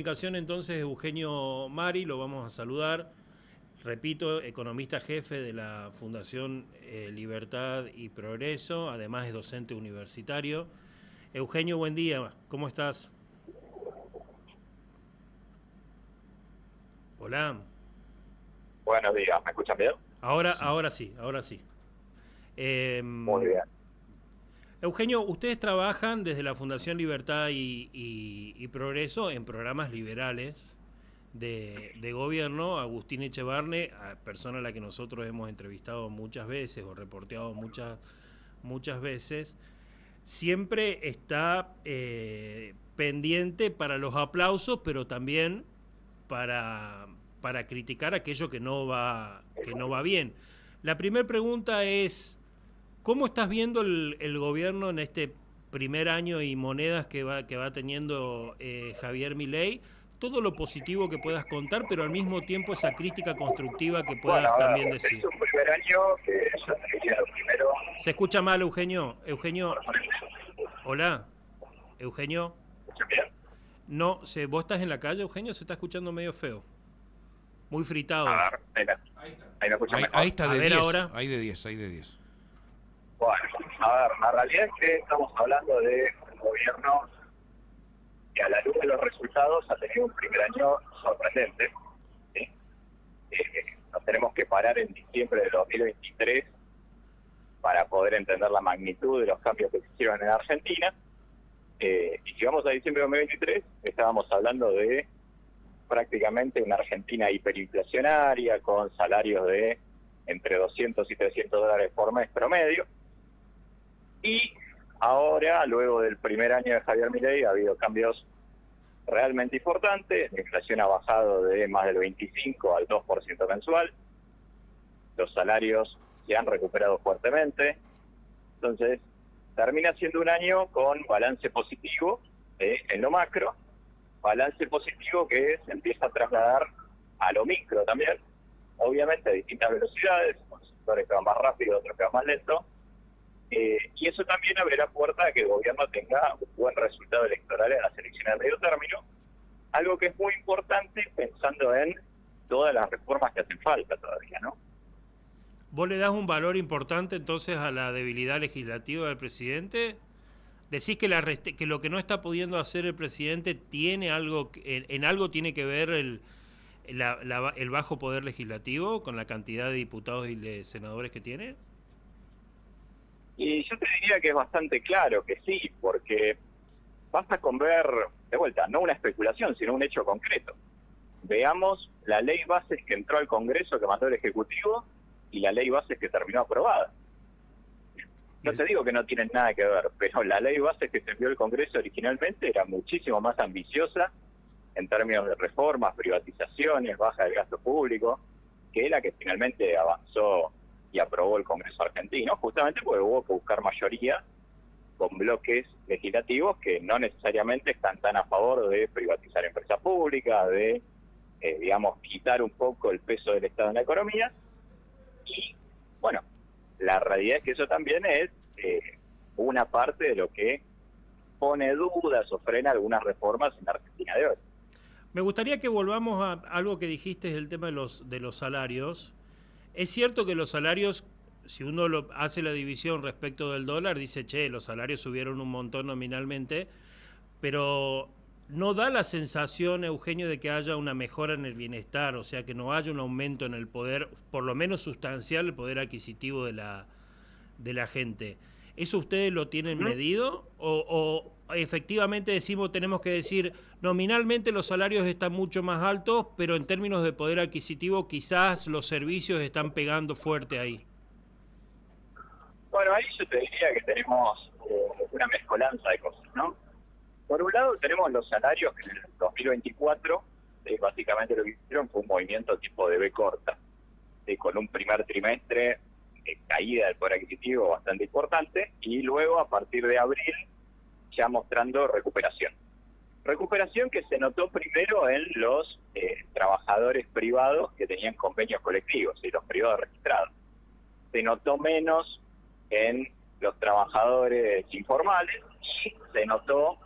Comunicación entonces Eugenio Mari, lo vamos a saludar. Repito, economista jefe de la Fundación Libertad y Progreso, además es docente universitario. Eugenio, buen día, ¿cómo estás? Hola. Buenos días, ¿me escuchan bien? Ahora, Sí. ahora sí, ahora sí. Eh, Muy bien. Eugenio, ustedes trabajan desde la Fundación Libertad y Progreso en programas liberales de gobierno. Agustín Echevarne, persona a la que nosotros hemos entrevistado muchas veces o reporteado muchas veces, siempre está pendiente para los aplausos, pero también para, para criticar aquello que no va bien. La primera pregunta es, ¿cómo estás viendo el gobierno en este primer año y monedas que va teniendo Javier Milei? Todo lo positivo que puedas contar, pero al mismo tiempo esa crítica constructiva que Bueno, puedas a ver, también es decir. un primer año que ya te diría lo primero. Se escucha mal, Eugenio. Eugenio, hola. Eugenio. ¿Me escuchan bien? No, vos estás en la calle, Eugenio, se está escuchando medio feo. Muy fritado. A ver, ahí me escuchan Ahí mejor. está A de ver 10, ahora. hay de 10, hay de 10. Bueno, a ver, la realidad es que estamos hablando de un gobierno que a la luz de los resultados ha tenido un primer año sorprendente. ¿Sí? Nos tenemos que parar en diciembre de 2023 para poder entender la magnitud de los cambios que se hicieron en Argentina. Y si vamos a diciembre de 2023, estábamos hablando de prácticamente una Argentina hiperinflacionaria, con salarios de entre 200 y 300 dólares por mes promedio. Y ahora, luego del primer año de Javier Milei, ha habido cambios realmente importantes. La inflación ha bajado de más del 25 al 2% mensual. Los salarios se han recuperado fuertemente. Entonces, termina siendo un año con balance positivo en lo macro, balance positivo que se empieza a trasladar a lo micro también, obviamente a distintas velocidades, con sectores que van más rápido, otros que van más lento, y eso también abrirá puerta a que el gobierno tenga un buen resultado electoral en las elecciones de medio término, algo que es muy importante pensando en todas las reformas que hacen falta todavía, ¿no? ¿Vos le das un valor importante entonces a la debilidad legislativa del presidente? ¿Decís que, que lo que no está pudiendo hacer el presidente tiene algo, en algo tiene que ver el bajo poder legislativo con la cantidad de diputados y de senadores que tiene? Y yo te diría que es bastante claro que sí, porque basta con ver, de vuelta, no una especulación, sino un hecho concreto. Veamos la ley bases que entró al Congreso, que mandó el Ejecutivo, y la ley bases que terminó aprobada. No te digo que no tienen nada que ver, pero la ley bases que se envió al Congreso originalmente era muchísimo más ambiciosa en términos de reformas, privatizaciones, baja del gasto público, que la que finalmente avanzó y aprobó el Congreso argentino, justamente porque hubo que buscar mayoría con bloques legislativos que no necesariamente están tan a favor de privatizar empresas públicas, de, digamos, quitar un poco el peso del Estado en la economía. Y, bueno, la realidad es que eso también es una parte de lo que pone dudas o frena algunas reformas en la Argentina de hoy. Me gustaría que volvamos a algo que dijiste, el tema de los salarios. Es cierto que los salarios, si uno hace la división respecto del dólar, dice, che, los salarios subieron un montón nominalmente, pero no da la sensación, Eugenio, de que haya una mejora en el bienestar, o sea, que no haya un aumento en el poder, por lo menos sustancial, el poder adquisitivo de la gente. ¿Eso ustedes lo tienen ¿Mm? medido? ¿O efectivamente decimos, tenemos que decir, nominalmente los salarios están mucho más altos, pero en términos de poder adquisitivo quizás los servicios están pegando fuerte ahí? Bueno, ahí yo te diría que tenemos una mezcolanza de cosas, ¿no? Por un lado tenemos los salarios que en el 2024, básicamente lo que hicieron fue un movimiento tipo de B corta, con un primer trimestre de caída del poder adquisitivo bastante importante, y luego a partir de abril ya mostrando recuperación. Recuperación que se notó primero en los trabajadores privados que tenían convenios colectivos y los privados registrados. Se notó menos en los trabajadores informales y se notó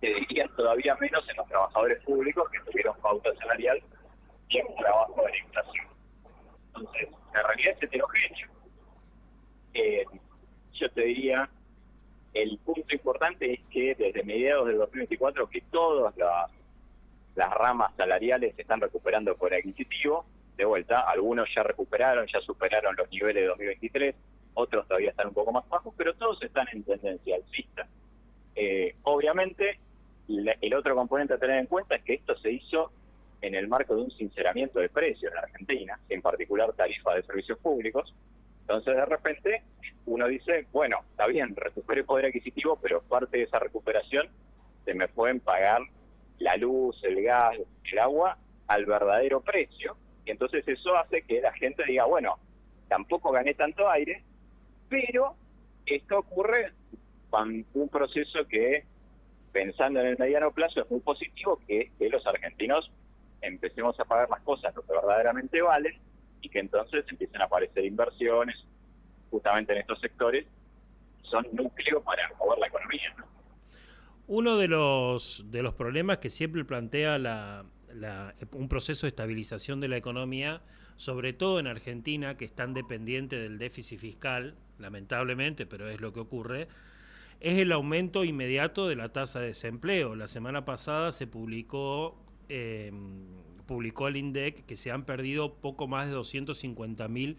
te diría todavía menos en los trabajadores públicos que tuvieron pauta salarial bien por abajo de la inflación. Entonces, la realidad es heterogénea. Yo te diría, el punto importante es que desde mediados del 2024 que todas las ramas salariales se están recuperando por adquisitivo. De vuelta, algunos ya recuperaron, ya superaron los niveles de 2023, otros todavía están un poco más bajos, pero todos están en tendencia alcista. Obviamente, el otro componente a tener en cuenta es que esto se hizo en el marco de un sinceramiento de precios en Argentina, en particular tarifas de servicios públicos. Entonces, de repente, uno dice, bueno, está bien, recuperé poder adquisitivo, pero parte de esa recuperación se me pueden pagar la luz, el gas, el agua al verdadero precio. Y entonces eso hace que la gente diga, bueno, tampoco gané tanto aire, pero esto ocurre con un proceso que, pensando en el mediano plazo, es muy positivo, que los argentinos empecemos a pagar las cosas lo que verdaderamente valen y que entonces empiecen a aparecer inversiones justamente en estos sectores, son núcleo para mover la economía, ¿no? Uno de los problemas que siempre plantea un proceso de estabilización de la economía, sobre todo en Argentina, que es tan dependiente del déficit fiscal, lamentablemente, pero es lo que ocurre, es el aumento inmediato de la tasa de desempleo. La semana pasada se publicó el INDEC que se han perdido poco más de 250.000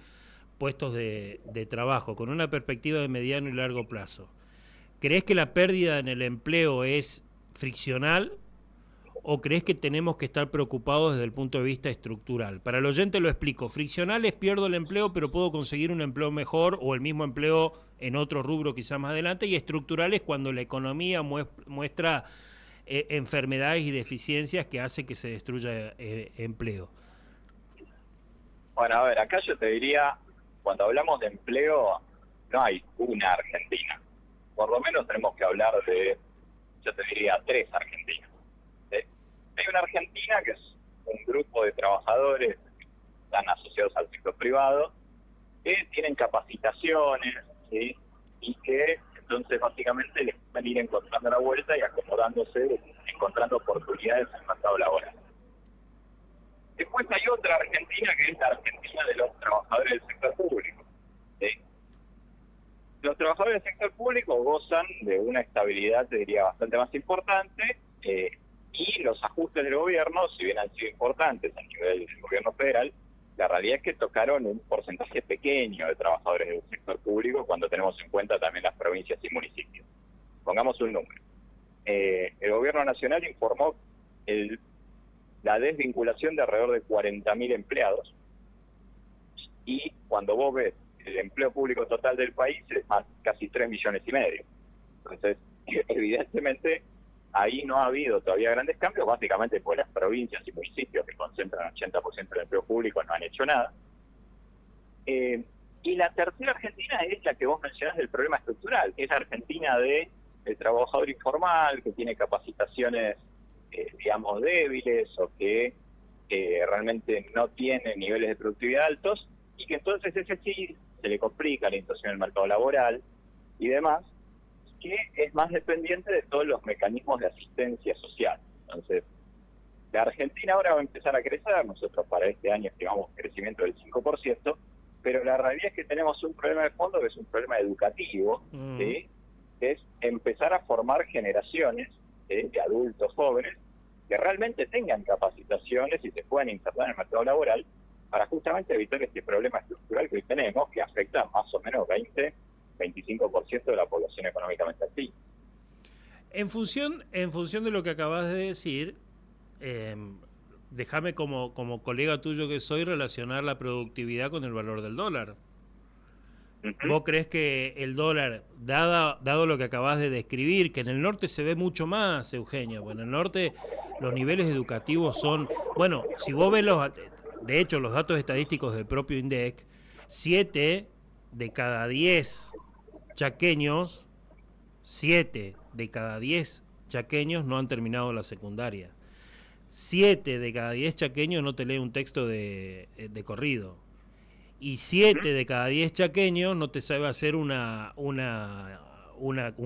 puestos de trabajo, con una perspectiva de mediano y largo plazo. ¿Crees que la pérdida en el empleo es friccional o crees que tenemos que estar preocupados desde el punto de vista estructural? Para el oyente lo explico. Friccional es pierdo el empleo pero puedo conseguir un empleo mejor o el mismo empleo en otro rubro quizás más adelante, y estructural es cuando la economía muestra enfermedades y deficiencias que hacen que se destruya empleo. Bueno, a ver, acá yo te diría, cuando hablamos de empleo, no hay una Argentina. Por lo menos tenemos que hablar de, yo te diría, 3 Argentinas. ¿Sí? Hay una Argentina que es un grupo de trabajadores que están asociados al sector privado, que tienen capacitaciones, ¿sí? Y que entonces básicamente les pueden ir encontrando la vuelta y acomodándose, encontrando oportunidades en el mercado laboral. Después hay otra Argentina que es la Argentina de los trabajadores del sector público. ¿Sí? Los trabajadores del sector público gozan de una estabilidad, te diría, bastante más importante, y los ajustes del gobierno, si bien han sido importantes a nivel del gobierno federal, la realidad es que tocaron un porcentaje pequeño de trabajadores del sector público cuando tenemos en cuenta también las provincias y municipios. Pongamos un número. El gobierno nacional informó la desvinculación de alrededor de 40.000 empleados, y cuando vos ves el empleo público total del país es más casi 3,5 millones. Entonces, evidentemente, ahí no ha habido todavía grandes cambios, básicamente porque las provincias y municipios que concentran el 80% del empleo público no han hecho nada. Y la tercera Argentina es la que vos mencionás del problema estructural, que es la Argentina del trabajador informal, que tiene capacitaciones, digamos, débiles o que realmente no tiene niveles de productividad altos, y que entonces ese sí se le complica la inserción en el mercado laboral y demás, que es más dependiente de todos los mecanismos de asistencia social. Entonces, la Argentina ahora va a empezar a crecer, nosotros para este año estimamos crecimiento del 5%, pero la realidad es que tenemos un problema de fondo que es un problema educativo, ¿sí? Que es empezar a formar generaciones de adultos jóvenes que realmente tengan capacitaciones y se puedan insertar en el mercado laboral para justamente evitar este problema estructural que hoy tenemos, que afecta más o menos 25% de la población económicamente activa. En función de lo que acabas de decir, déjame como colega tuyo que soy relacionar la productividad con el valor del dólar. ¿Vos crees que el dólar, dado lo que acabas de describir, que en el norte se ve mucho más, Eugenio? Bueno, en el norte los niveles educativos son... Bueno, si vos ves de hecho, los datos estadísticos del propio INDEC, 7 de cada 10 chaqueños, 7 de cada 10 chaqueños no han terminado la secundaria. 7 de cada 10 chaqueños no te lee un texto de corrido. Y 7 de cada 10 chaqueños no te sabe hacer un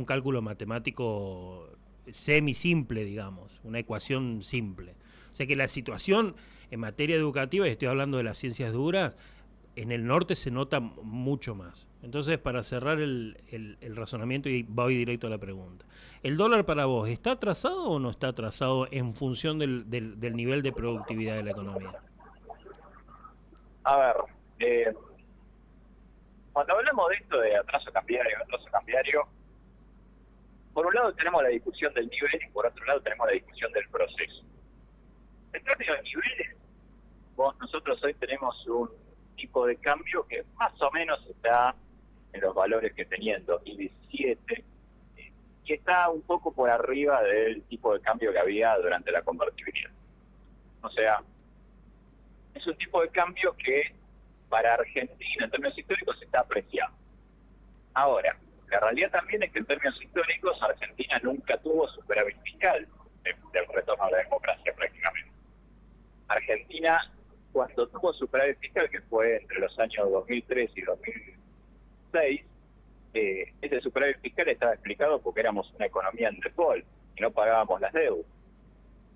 cálculo matemático semi-simple, digamos, una ecuación simple. O sea que la situación en materia educativa, y estoy hablando de las ciencias duras, en el norte se nota mucho más. Entonces, para cerrar el razonamiento, y voy directo a la pregunta. ¿El dólar para vos está atrasado o no está atrasado en función del nivel de productividad de la economía? A ver, cuando hablamos de esto de atraso cambiario, por un lado tenemos la discusión del nivel y por otro lado tenemos la discusión del proceso. En términos de niveles, nosotros hoy tenemos un tipo de cambio que más o menos está en los valores que tenía en 2017 y está un poco por arriba del tipo de cambio que había durante la convertibilidad. O sea, es un tipo de cambio que para Argentina en términos históricos está apreciado. Ahora, la realidad también es que en términos históricos Argentina nunca tuvo superávit fiscal del retorno a la democracia prácticamente. Argentina, cuando tuvo superávit fiscal, que fue entre los años 2003 y 2006, ese superávit fiscal estaba explicado porque éramos una economía en default y no pagábamos las deudas.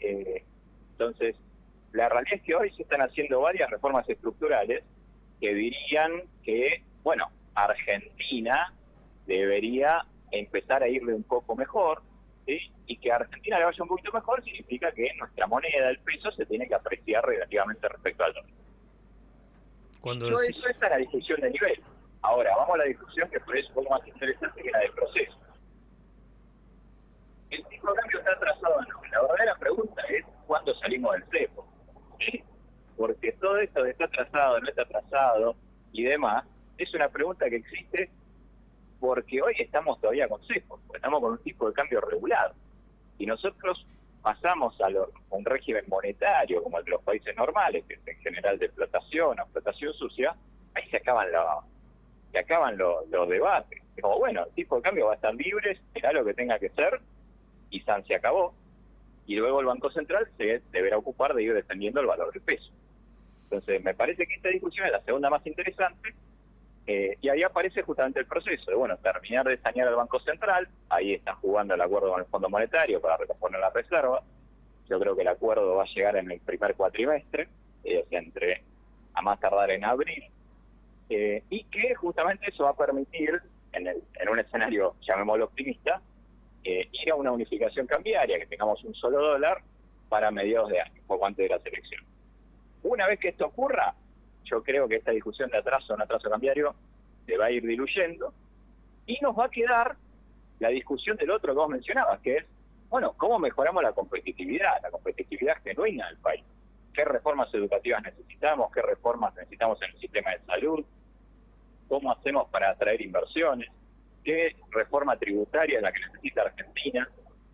Entonces, la realidad es que hoy se están haciendo varias reformas estructurales que dirían que, bueno, Argentina debería empezar a irle un poco mejor, ¿sí? Y que a Argentina le vaya un poquito mejor significa que nuestra moneda, el peso, se tiene que apreciar relativamente respecto al dólar. Esa es la discusión de nivel. Ahora, vamos a la discusión que por eso es un poco más interesante que la del proceso. El tipo de cambio está atrasado o no. La verdadera pregunta es ¿cuándo salimos del cepo? ¿Sí? Porque todo esto de está atrasado, no está atrasado y demás, es una pregunta que existe porque hoy estamos todavía con cepo, estamos con un tipo de cambio regulado. Y nosotros pasamos a un régimen monetario como el de los países normales, que es en general de explotación o explotación sucia, ahí se acaban los debates. Como bueno, el tipo de cambio va a estar libre, será lo que tenga que ser, y se acabó. Y luego el Banco Central se deberá ocupar de ir defendiendo el valor del peso. Entonces, me parece que esta discusión es la segunda más interesante, y ahí aparece justamente el proceso de, bueno, terminar de sanear al Banco Central. Ahí está jugando el acuerdo con el Fondo Monetario para recomponer la reserva. Yo creo que el acuerdo va a llegar en el primer cuatrimestre, a más tardar en abril, y que justamente eso va a permitir, en un escenario, llamémoslo optimista, ir a una unificación cambiaria, que tengamos un solo dólar para mediados de año, poco antes de las elecciones. Una vez que esto ocurra, yo creo que esta discusión de atraso o no atraso cambiario se va a ir diluyendo y nos va a quedar la discusión del otro que vos mencionabas, que es, bueno, ¿cómo mejoramos la competitividad genuina del país? ¿Qué reformas educativas necesitamos? ¿Qué reformas necesitamos en el sistema de salud? ¿Cómo hacemos para atraer inversiones? ¿Qué reforma tributaria es la que necesita Argentina?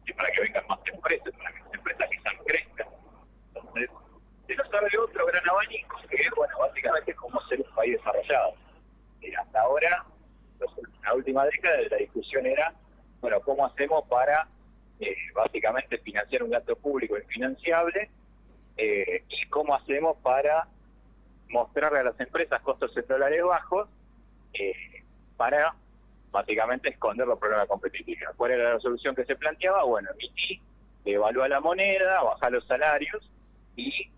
Y para que vengan más empresas, para que las empresas quizás crezcan. Entonces, se nos abre otro gran abanico, que es, bueno, básicamente cómo ser un país desarrollado. Hasta ahora, en la última década, la discusión era, bueno, ¿cómo hacemos para, básicamente, financiar un gasto público infinanciable? Y cómo hacemos para mostrarle a las empresas costos en dólares bajos para, básicamente, esconder los problemas de competitividad. ¿Cuál era la solución que se planteaba? Bueno, emitir, devaluar la moneda, bajar los salarios y,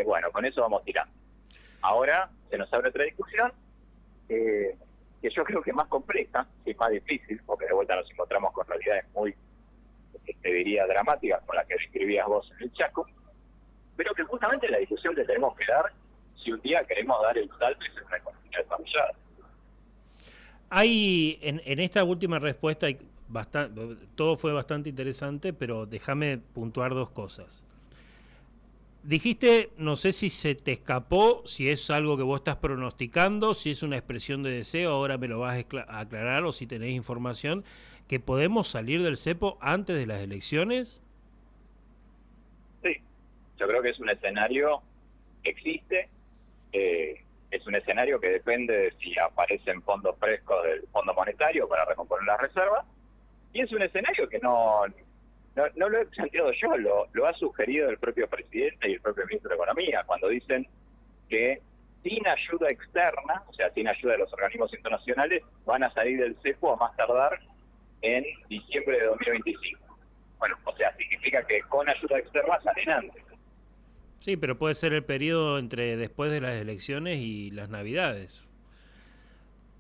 bueno, con eso vamos tirando. Ahora se nos abre otra discusión que yo creo que es más compleja, y más difícil, porque de vuelta nos encontramos con realidades muy, te diría, dramáticas, como la que describías vos en el Chaco, pero que justamente la discusión que tenemos que dar si un día queremos dar el salto y ser una economía desarrollada. Hay, en esta última respuesta, todo fue bastante interesante, pero déjame puntuar dos cosas. Dijiste, no sé si se te escapó, si es algo que vos estás pronosticando, si es una expresión de deseo, ahora me lo vas a aclarar, o si tenés información, que podemos salir del cepo antes de las elecciones. Sí, yo creo que es un escenario que existe, es un escenario que depende de si aparecen fondos frescos del Fondo Monetario para recomponer las reservas, y es un escenario que no lo he planteado yo, lo ha sugerido el propio presidente y el propio ministro de Economía, cuando dicen que sin ayuda externa, o sea, sin ayuda de los organismos internacionales, van a salir del cepo a más tardar en diciembre de 2025. Bueno, o sea, significa que con ayuda externa salen antes. Sí, pero puede ser el periodo entre después de las elecciones y las Navidades.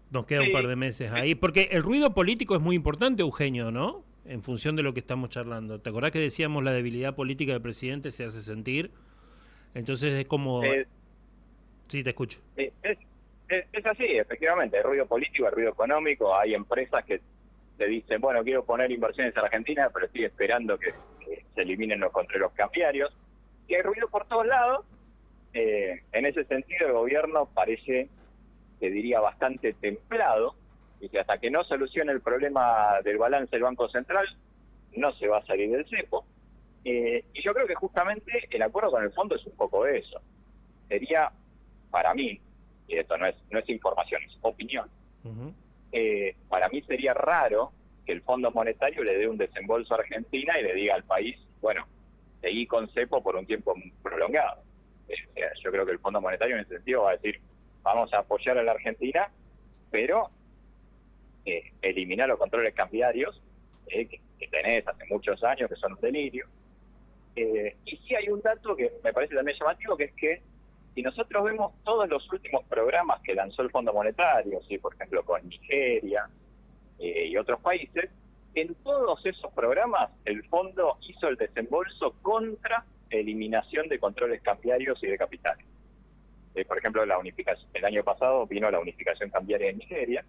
Nos queda un par Sí, de meses ahí, porque el ruido político es muy importante, Eugenio, ¿no? En función de lo que estamos charlando. ¿Te acordás que decíamos la debilidad política del presidente se hace sentir? Entonces es como... eh, Sí, te escucho. es así, efectivamente, hay ruido político, hay ruido económico, hay empresas que te dicen, bueno, quiero poner inversiones en Argentina, pero estoy esperando que se eliminen los controles cambiarios. Y hay ruido por todos lados. En ese sentido, el gobierno parece, te diría, bastante templado, y que hasta que no solucione el problema del balance del Banco Central, no se va a salir del cepo. Y yo creo que justamente el acuerdo con el fondo es un poco eso. Sería, para mí, y esto no es información, es opinión, para mí sería raro que el Fondo Monetario le dé un desembolso a Argentina y le diga al país, bueno, seguí con cepo por un tiempo prolongado. Yo creo que el Fondo Monetario en ese sentido va a decir, vamos a apoyar a la Argentina, pero eliminar los controles cambiarios que tenés hace muchos años, que son un delirio. Y sí hay un dato que me parece también llamativo, que es que si nosotros vemos todos los últimos programas que lanzó el Fondo Monetario, ¿sí? Por ejemplo con Nigeria y otros países, en todos esos programas el fondo hizo el desembolso contra eliminación de controles cambiarios y de capitales. Por ejemplo, la unificación, el año pasado vino la unificación cambiaria en Nigeria,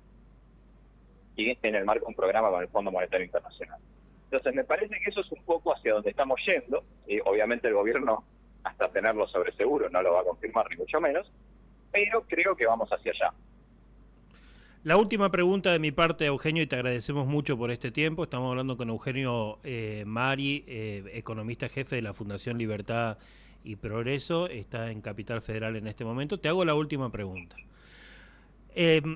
y en el marco de un programa con el Fondo Monetario Internacional. Entonces me parece que eso es un poco hacia donde estamos yendo, y obviamente el gobierno, hasta tenerlo sobre seguro, no lo va a confirmar ni mucho menos, pero creo que vamos hacia allá. La última pregunta de mi parte, Eugenio, y te agradecemos mucho por este tiempo. Estamos hablando con Eugenio Mari, economista jefe de la Fundación Libertad y Progreso. Está en Capital Federal en este momento. Te hago la última pregunta.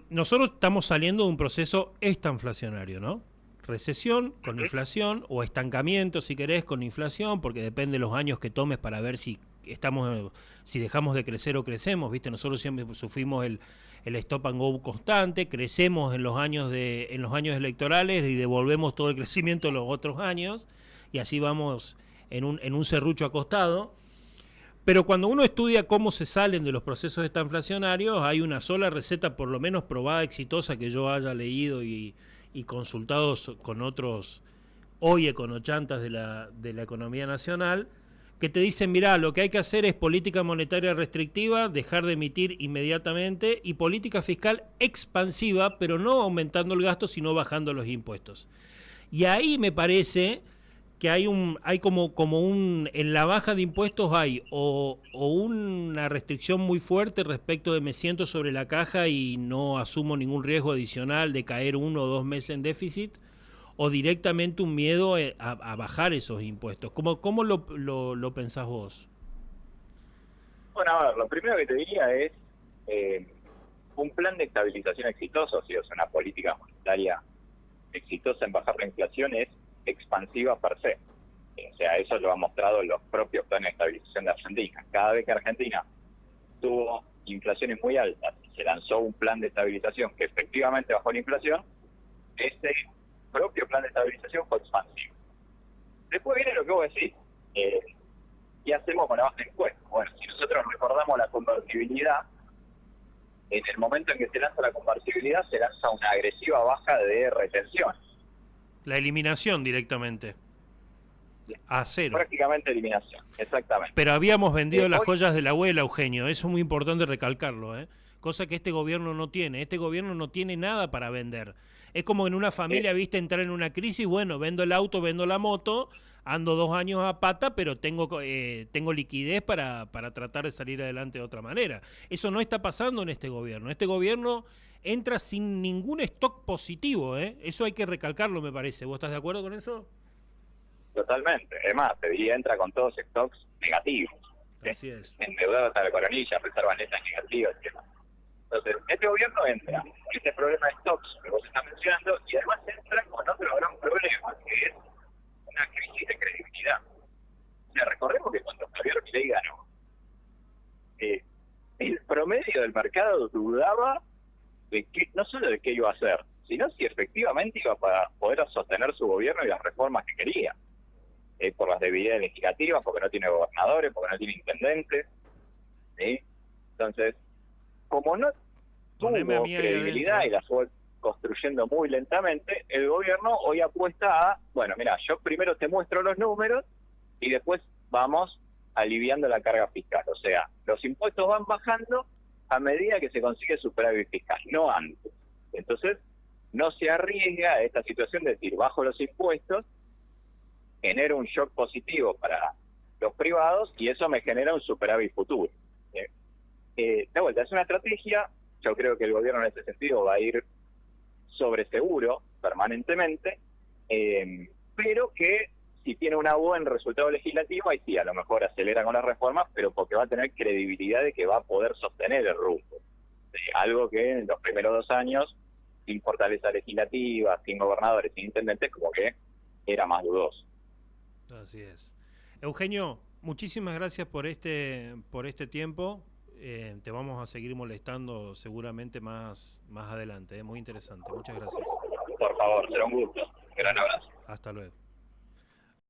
Nosotros estamos saliendo de un proceso estanflacionario, ¿no? Recesión con inflación, o estancamiento, si querés, con inflación, porque depende de los años que tomes para ver si dejamos de crecer o crecemos, ¿viste? Nosotros siempre sufrimos el stop and go constante, crecemos en los años electorales y devolvemos todo el crecimiento en los otros años, y así vamos en un serrucho acostado. Pero cuando uno estudia cómo se salen de los procesos estanflacionarios, hay una sola receta, por lo menos probada, exitosa, que yo haya leído y consultado con otros hoy econochantas de la economía nacional, que te dicen, mirá, lo que hay que hacer es política monetaria restrictiva, dejar de emitir inmediatamente, y política fiscal expansiva, pero no aumentando el gasto, sino bajando los impuestos. Y ahí me parece que hay como en la baja de impuestos hay o una restricción muy fuerte respecto de me siento sobre la caja y no asumo ningún riesgo adicional de caer 1 o 2 meses en déficit, o directamente un miedo a bajar esos impuestos. ¿Cómo lo pensás vos? Bueno, a ver, lo primero que te diría es un plan de estabilización exitoso, si es una política monetaria exitosa en bajar la inflación, es expansiva per se. O sea, eso lo han mostrado los propios planes de estabilización de Argentina. Cada vez que Argentina tuvo inflaciones muy altas y se lanzó un plan de estabilización que efectivamente bajó la inflación, ese propio plan de estabilización fue expansivo. Después viene lo que vos decís. ¿Qué hacemos con la baja de impuestos? Bueno, si nosotros recordamos la convertibilidad, en el momento en que se lanza la convertibilidad se lanza una agresiva baja de retención. La eliminación directamente. A cero. Prácticamente eliminación, exactamente. Pero habíamos vendido las joyas de la abuela, Eugenio. Eso es muy importante recalcarlo, ¿eh? Cosa que este gobierno no tiene. Este gobierno no tiene nada para vender. Es como en una familia, viste, entrar en una crisis. Bueno, vendo el auto, vendo la moto, ando 2 años a pata, pero tengo liquidez para tratar de salir adelante de otra manera. Eso no está pasando en este gobierno. Este gobierno entra sin ningún stock positivo, ¿eh? Eso hay que recalcarlo, me parece. ¿Vos estás de acuerdo con eso? Totalmente. Además, te diría, entra con todos stocks negativos. Así es. Endeudado hasta la coronilla, reservas netas negativas y demás. Entonces, este gobierno entra con este problema de stocks que vos estás mencionando, y además entra con otro gran problema, que es una crisis de credibilidad. O sea, recordemos que cuando Javier Milei ganó, el promedio del mercado dudaba de que, no solo de qué iba a hacer, sino si efectivamente iba a poder sostener su gobierno y las reformas que quería. por las debilidades legislativas, porque no tiene gobernadores, porque no tiene intendentes, ¿sí? Entonces, como no Poneme a tuvo mí ahí credibilidad adentro. y la fue construyendo muy lentamente, el gobierno hoy apuesta a, bueno, mira, yo primero te muestro los números y después vamos aliviando la carga fiscal. O sea, los impuestos van bajando a medida que se consigue superávit fiscal, no antes. Entonces, no se arriesga a esta situación de decir, bajo los impuestos, genera un shock positivo para los privados y eso me genera un superávit futuro. De vuelta, es una estrategia, yo creo que el gobierno en ese sentido va a ir sobre seguro permanentemente, pero que si tiene un buen resultado legislativo, ahí sí, a lo mejor acelera con las reformas, pero porque va a tener credibilidad de que va a poder sostener el rumbo. Algo que en los primeros 2 años, sin fortaleza legislativa, sin gobernadores, sin intendentes, como que era más dudoso. Así es. Eugenio, muchísimas gracias por este tiempo. Te vamos a seguir molestando seguramente más adelante. Muy interesante. Muchas gracias. Por favor, será un gusto. Gran abrazo. Hasta luego.